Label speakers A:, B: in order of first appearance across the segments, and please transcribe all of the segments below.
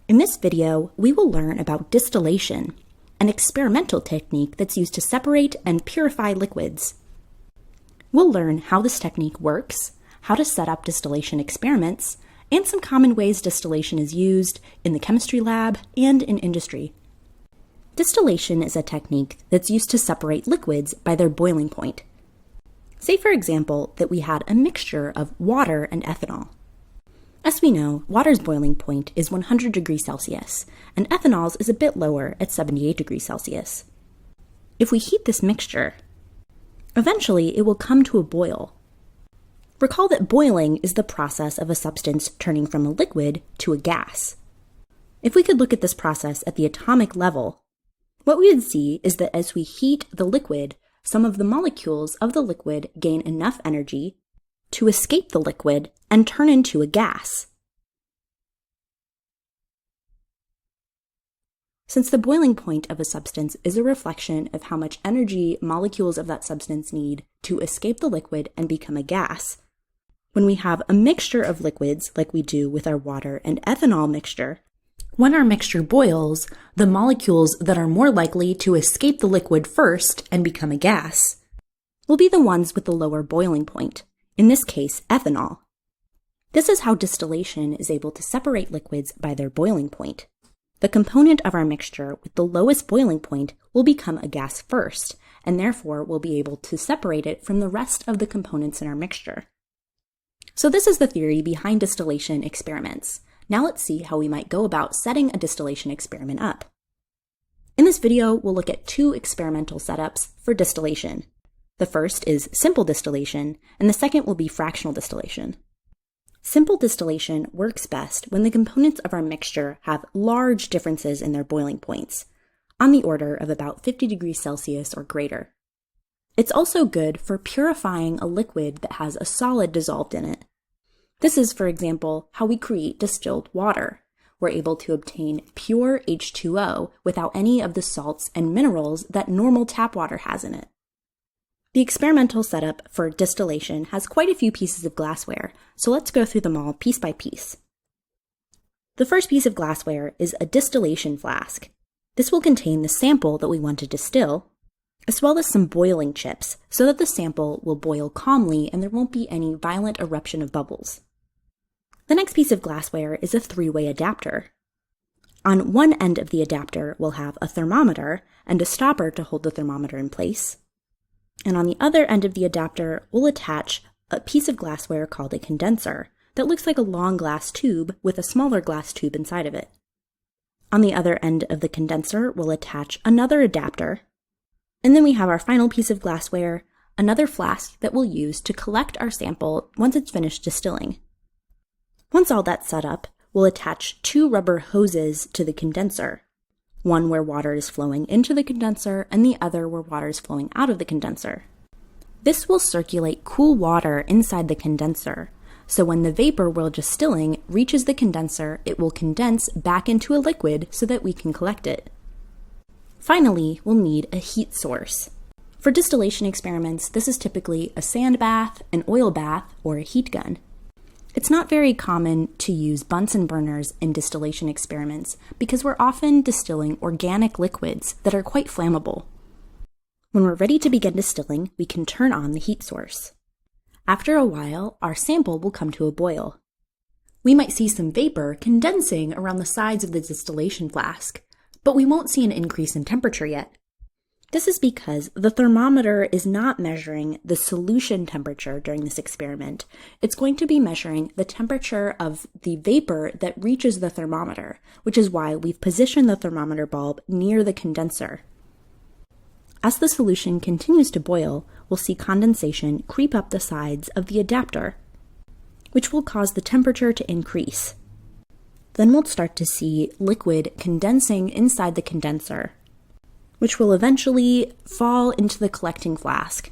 A: In this video, we will learn about distillation, an experimental technique that's used to separate and purify liquids. We'll learn how this technique works, how to set up distillation experiments, and some common ways distillation is used in the chemistry lab and in industry. Distillation is a technique that's used to separate liquids by their boiling point. Say, for example, that we had a mixture of water and ethanol. As we know, water's boiling point is 100 degrees Celsius, and ethanol's is a bit lower at 78 degrees Celsius. If we heat this mixture, eventually it will come to a boil. Recall that boiling is the process of a substance turning from a liquid to a gas. If we could look at this process at the atomic level, what we would see is that as we heat the liquid, some of the molecules of the liquid gain enough energy to escape the liquid and turn into a gas. Since the boiling point of a substance is a reflection of how much energy molecules of that substance need to escape the liquid and become a gas, when we have a mixture of liquids like we do with our water and ethanol mixture, when our mixture boils, the molecules that are more likely to escape the liquid first and become a gas will be the ones with the lower boiling point, in this case, ethanol. This is how distillation is able to separate liquids by their boiling point. The component of our mixture with the lowest boiling point will become a gas first, and therefore will be able to separate it from the rest of the components in our mixture. So this is the theory behind distillation experiments. Now let's see how we might go about setting a distillation experiment up. In this video, we'll look at two experimental setups for distillation. The first is simple distillation, and the second will be fractional distillation. Simple distillation works best when the components of our mixture have large differences in their boiling points, on the order of about 50 degrees Celsius or greater. It's also good for purifying a liquid that has a solid dissolved in it. This is, for example, how we create distilled water. We're able to obtain pure H2O without any of the salts and minerals that normal tap water has in it. The experimental setup for distillation has quite a few pieces of glassware, so let's go through them all piece by piece. The first piece of glassware is a distillation flask. This will contain the sample that we want to distill, as well as some boiling chips, so that the sample will boil calmly and there won't be any violent eruption of bubbles. The next piece of glassware is a three-way adapter. On one end of the adapter, we'll have a thermometer and a stopper to hold the thermometer in place. And on the other end of the adapter, we'll attach a piece of glassware called a condenser that looks like a long glass tube with a smaller glass tube inside of it. On the other end of the condenser, we'll attach another adapter. And then we have our final piece of glassware, another flask that we'll use to collect our sample once it's finished distilling. Once all that's set up, we'll attach two rubber hoses to the condenser, one where water is flowing into the condenser and the other where water is flowing out of the condenser. This will circulate cool water inside the condenser, so when the vapor we're distilling reaches the condenser, it will condense back into a liquid so that we can collect it. Finally, we'll need a heat source. For distillation experiments, this is typically a sand bath, an oil bath, or a heat gun. It's not very common to use Bunsen burners in distillation experiments because we're often distilling organic liquids that are quite flammable. When we're ready to begin distilling, we can turn on the heat source. After a while, our sample will come to a boil. We might see some vapor condensing around the sides of the distillation flask, but we won't see an increase in temperature yet. This is because the thermometer is not measuring the solution temperature during this experiment. It's going to be measuring the temperature of the vapor that reaches the thermometer, which is why we've positioned the thermometer bulb near the condenser. As the solution continues to boil, we'll see condensation creep up the sides of the adapter, which will cause the temperature to increase. Then we'll start to see liquid condensing inside the condenser, which will eventually fall into the collecting flask.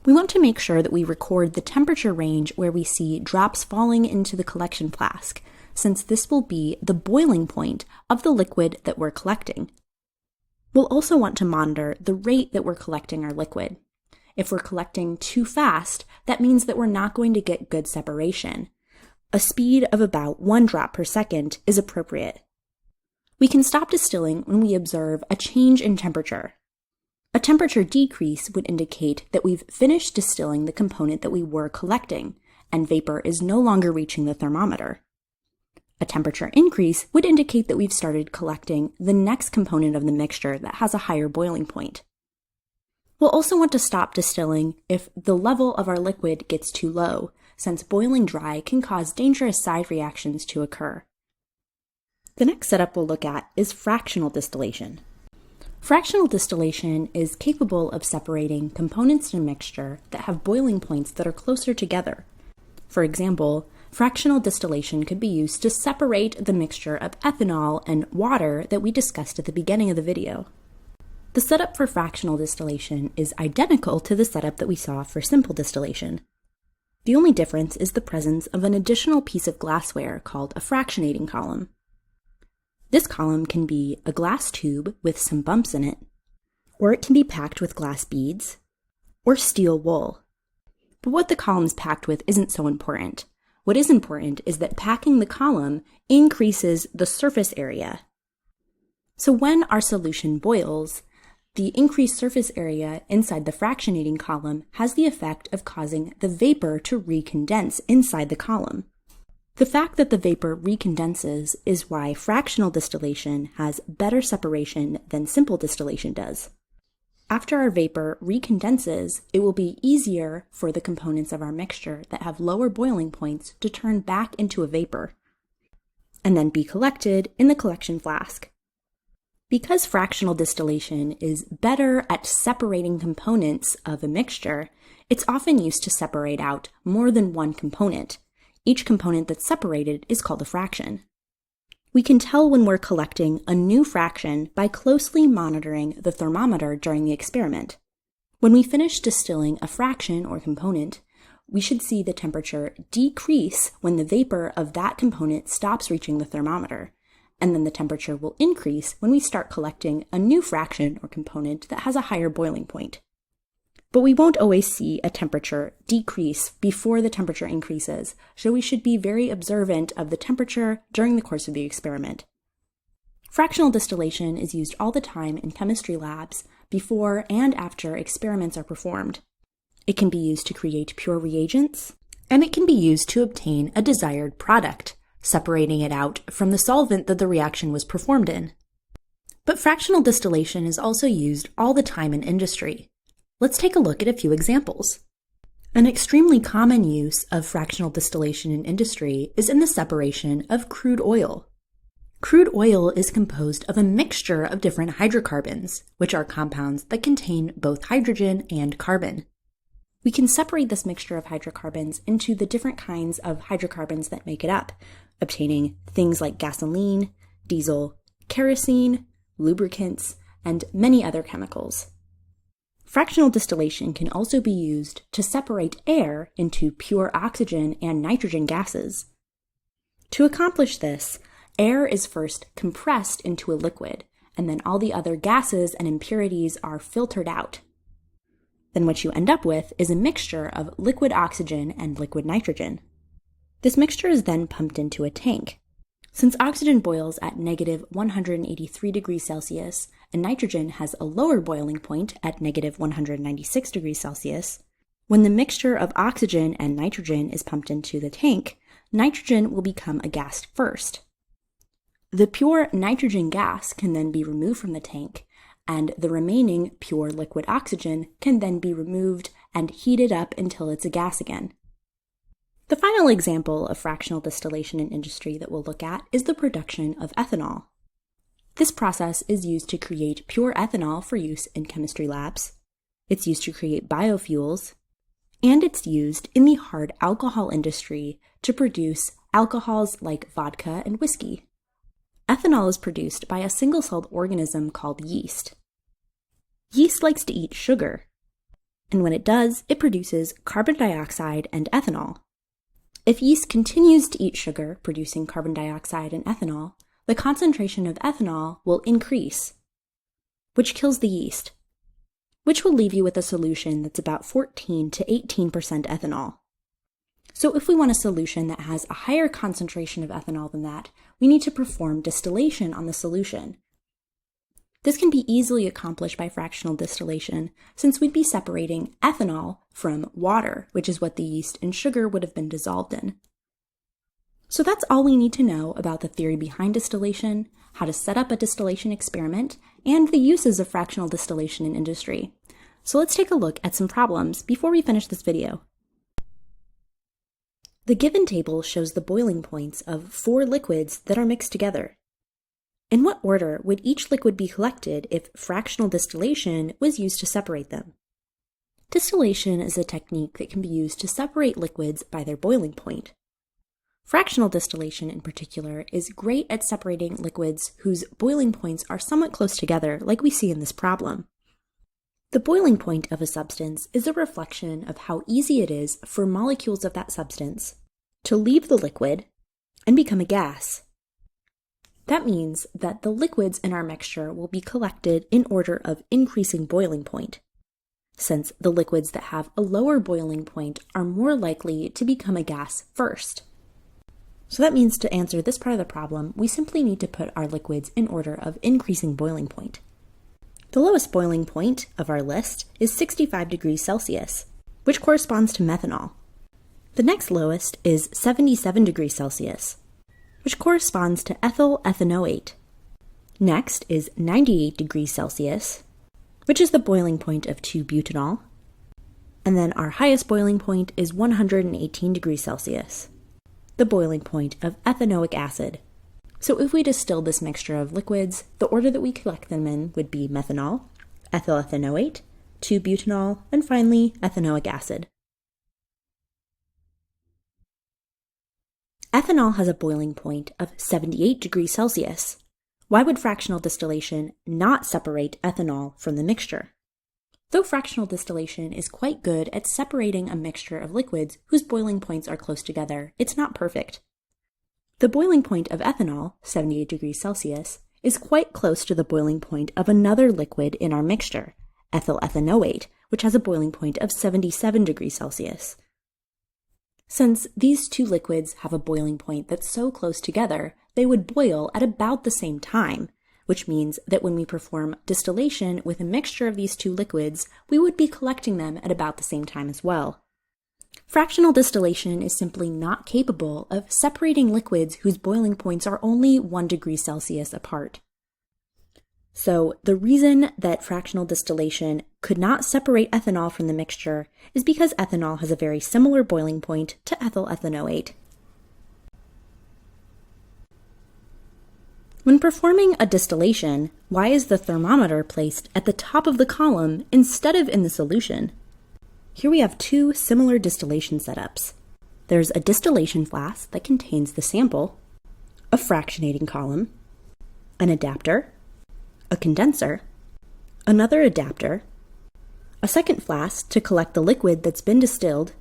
A: We want to make sure that we record the temperature range where we see drops falling into the collection flask, since this will be the boiling point of the liquid that we're collecting. We'll also want to monitor the rate that we're collecting our liquid. If we're collecting too fast, that means that we're not going to get good separation. A speed of about 1 drop per second is appropriate. We can stop distilling when we observe a change in temperature. A temperature decrease would indicate that we've finished distilling the component that we were collecting, and vapor is no longer reaching the thermometer. A temperature increase would indicate that we've started collecting the next component of the mixture that has a higher boiling point. We'll also want to stop distilling if the level of our liquid gets too low, since boiling dry can cause dangerous side reactions to occur. The next setup we'll look at is fractional distillation. Fractional distillation is capable of separating components in a mixture that have boiling points that are closer together. For example, fractional distillation could be used to separate the mixture of ethanol and water that we discussed at the beginning of the video. The setup for fractional distillation is identical to the setup that we saw for simple distillation. The only difference is the presence of an additional piece of glassware called a fractionating column. This column can be a glass tube with some bumps in it, or it can be packed with glass beads, or steel wool. But what the column's packed with isn't so important. What is important is that packing the column increases the surface area. So when our solution boils, the increased surface area inside the fractionating column has the effect of causing the vapor to recondense inside the column. The fact that the vapor recondenses is why fractional distillation has better separation than simple distillation does. After our vapor recondenses, it will be easier for the components of our mixture that have lower boiling points to turn back into a vapor, and then be collected in the collection flask. Because fractional distillation is better at separating components of a mixture, it's often used to separate out more than one component. Each component that's separated is called a fraction. We can tell when we're collecting a new fraction by closely monitoring the thermometer during the experiment. When we finish distilling a fraction or component, we should see the temperature decrease when the vapor of that component stops reaching the thermometer, and then the temperature will increase when we start collecting a new fraction or component that has a higher boiling point. But we won't always see a temperature decrease before the temperature increases, so we should be very observant of the temperature during the course of the experiment. Fractional distillation is used all the time in chemistry labs before and after experiments are performed. It can be used to create pure reagents, and it can be used to obtain a desired product, separating it out from the solvent that the reaction was performed in. But fractional distillation is also used all the time in industry. Let's take a look at a few examples. An extremely common use of fractional distillation in industry is in the separation of crude oil. Crude oil is composed of a mixture of different hydrocarbons, which are compounds that contain both hydrogen and carbon. We can separate this mixture of hydrocarbons into the different kinds of hydrocarbons that make it up, obtaining things like gasoline, diesel, kerosene, lubricants, and many other chemicals. Fractional distillation can also be used to separate air into pure oxygen and nitrogen gases. To accomplish this, air is first compressed into a liquid, and then all the other gases and impurities are filtered out. Then what you end up with is a mixture of liquid oxygen and liquid nitrogen. This mixture is then pumped into a tank. Since oxygen boils at negative 183 degrees Celsius, and nitrogen has a lower boiling point at negative 196 degrees Celsius, when the mixture of oxygen and nitrogen is pumped into the tank, nitrogen will become a gas first. The pure nitrogen gas can then be removed from the tank, and the remaining pure liquid oxygen can then be removed and heated up until it's a gas again. The final example of fractional distillation in industry that we'll look at is the production of ethanol. This process is used to create pure ethanol for use in chemistry labs. It's used to create biofuels, and it's used in the hard alcohol industry to produce alcohols like vodka and whiskey. Ethanol is produced by a single-celled organism called yeast. Yeast likes to eat sugar, and when it does, it produces carbon dioxide and ethanol. If yeast continues to eat sugar, producing carbon dioxide and ethanol, the concentration of ethanol will increase, which kills the yeast, which will leave you with a solution that's about 14 to 18% ethanol. So if we want a solution that has a higher concentration of ethanol than that, we need to perform distillation on the solution. This can be easily accomplished by fractional distillation, since we'd be separating ethanol from water, which is what the yeast and sugar would have been dissolved in. So that's all we need to know about the theory behind distillation, how to set up a distillation experiment, and the uses of fractional distillation in industry. So let's take a look at some problems before we finish this video. The given table shows the boiling points of 4 liquids that are mixed together. In what order would each liquid be collected if fractional distillation was used to separate them? Distillation is a technique that can be used to separate liquids by their boiling point. Fractional distillation in particular is great at separating liquids whose boiling points are somewhat close together, like we see in this problem. The boiling point of a substance is a reflection of how easy it is for molecules of that substance to leave the liquid and become a gas. That means that the liquids in our mixture will be collected in order of increasing boiling point, since the liquids that have a lower boiling point are more likely to become a gas first. So that means to answer this part of the problem, we simply need to put our liquids in order of increasing boiling point. The lowest boiling point of our list is 65 degrees Celsius, which corresponds to methanol. The next lowest is 77 degrees Celsius, which corresponds to ethyl ethanoate. Next is 98 degrees Celsius, which is the boiling point of 2-butanol. And then our highest boiling point is 118 degrees Celsius, the boiling point of ethanoic acid. So if we distill this mixture of liquids, the order that we collect them in would be methanol, ethyl ethanoate, 2-butanol, and finally ethanoic acid. Ethanol has a boiling point of 78 degrees Celsius. Why would fractional distillation not separate ethanol from the mixture? Though fractional distillation is quite good at separating a mixture of liquids whose boiling points are close together, it's not perfect. The boiling point of ethanol, 78 degrees Celsius, is quite close to the boiling point of another liquid in our mixture, ethyl ethanoate, which has a boiling point of 77 degrees Celsius. Since these two liquids have a boiling point that's so close together, they would boil at about the same time, which means that when we perform distillation with a mixture of these two liquids, we would be collecting them at about the same time as well. Fractional distillation is simply not capable of separating liquids whose boiling points are only 1 degree Celsius apart. So the reason that fractional distillation could not separate ethanol from the mixture is because ethanol has a very similar boiling point to ethyl ethanoate. When performing a distillation, why is the thermometer placed at the top of the column instead of in the solution? Here we have 2 similar distillation setups. There's a distillation flask that contains the sample, a fractionating column, an adapter, a condenser, another adapter, a second flask to collect the liquid that's been distilled,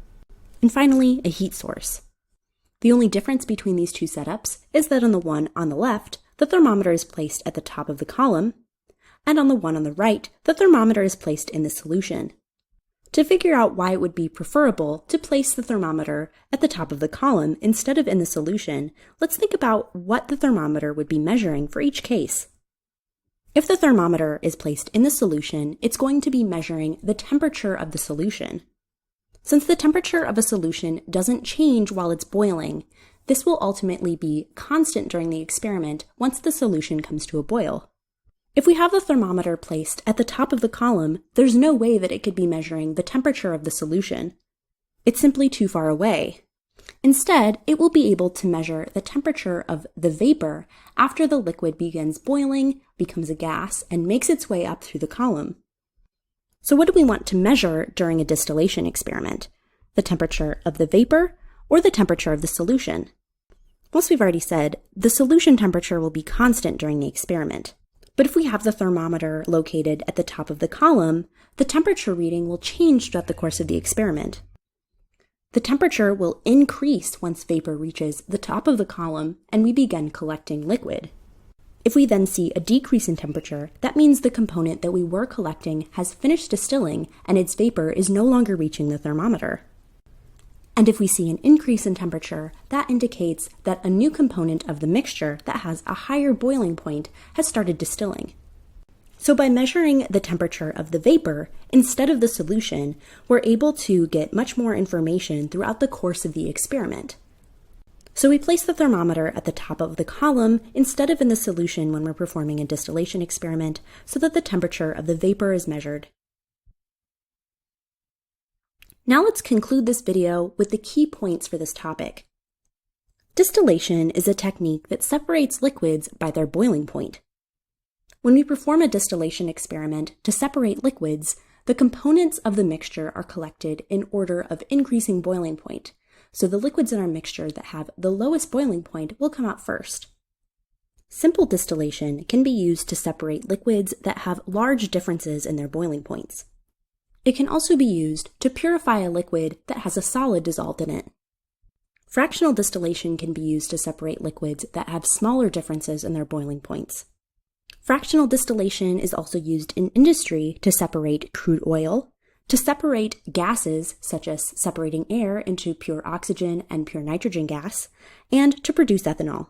A: and finally a heat source. The only difference between these 2 setups is that on the one on the left, the thermometer is placed at the top of the column, and on the one on the right, the thermometer is placed in the solution. To figure out why it would be preferable to place the thermometer at the top of the column instead of in the solution, let's think about what the thermometer would be measuring for each case. If the thermometer is placed in the solution, it's going to be measuring the temperature of the solution. Since the temperature of a solution doesn't change while it's boiling, this will ultimately be constant during the experiment once the solution comes to a boil. If we have the thermometer placed at the top of the column, there's no way that it could be measuring the temperature of the solution. It's simply too far away. Instead, it will be able to measure the temperature of the vapor after the liquid begins boiling, becomes a gas, and makes its way up through the column. So what do we want to measure during a distillation experiment? The temperature of the vapor or the temperature of the solution? Well, as we've already said, the solution temperature will be constant during the experiment. But if we have the thermometer located at the top of the column, the temperature reading will change throughout the course of the experiment. The temperature will increase once vapor reaches the top of the column and we begin collecting liquid. If we then see a decrease in temperature, that means the component that we were collecting has finished distilling and its vapor is no longer reaching the thermometer. And if we see an increase in temperature, that indicates that a new component of the mixture that has a higher boiling point has started distilling. So by measuring the temperature of the vapor instead of the solution, we're able to get much more information throughout the course of the experiment. So we place the thermometer at the top of the column instead of in the solution when we're performing a distillation experiment so that the temperature of the vapor is measured. Now let's conclude this video with the key points for this topic. Distillation is a technique that separates liquids by their boiling point. When we perform a distillation experiment to separate liquids, the components of the mixture are collected in order of increasing boiling point, so the liquids in our mixture that have the lowest boiling point will come out first. Simple distillation can be used to separate liquids that have large differences in their boiling points. It can also be used to purify a liquid that has a solid dissolved in it. Fractional distillation can be used to separate liquids that have smaller differences in their boiling points. Fractional distillation is also used in industry to separate crude oil, to separate gases such as separating air into pure oxygen and pure nitrogen gas, and to produce ethanol.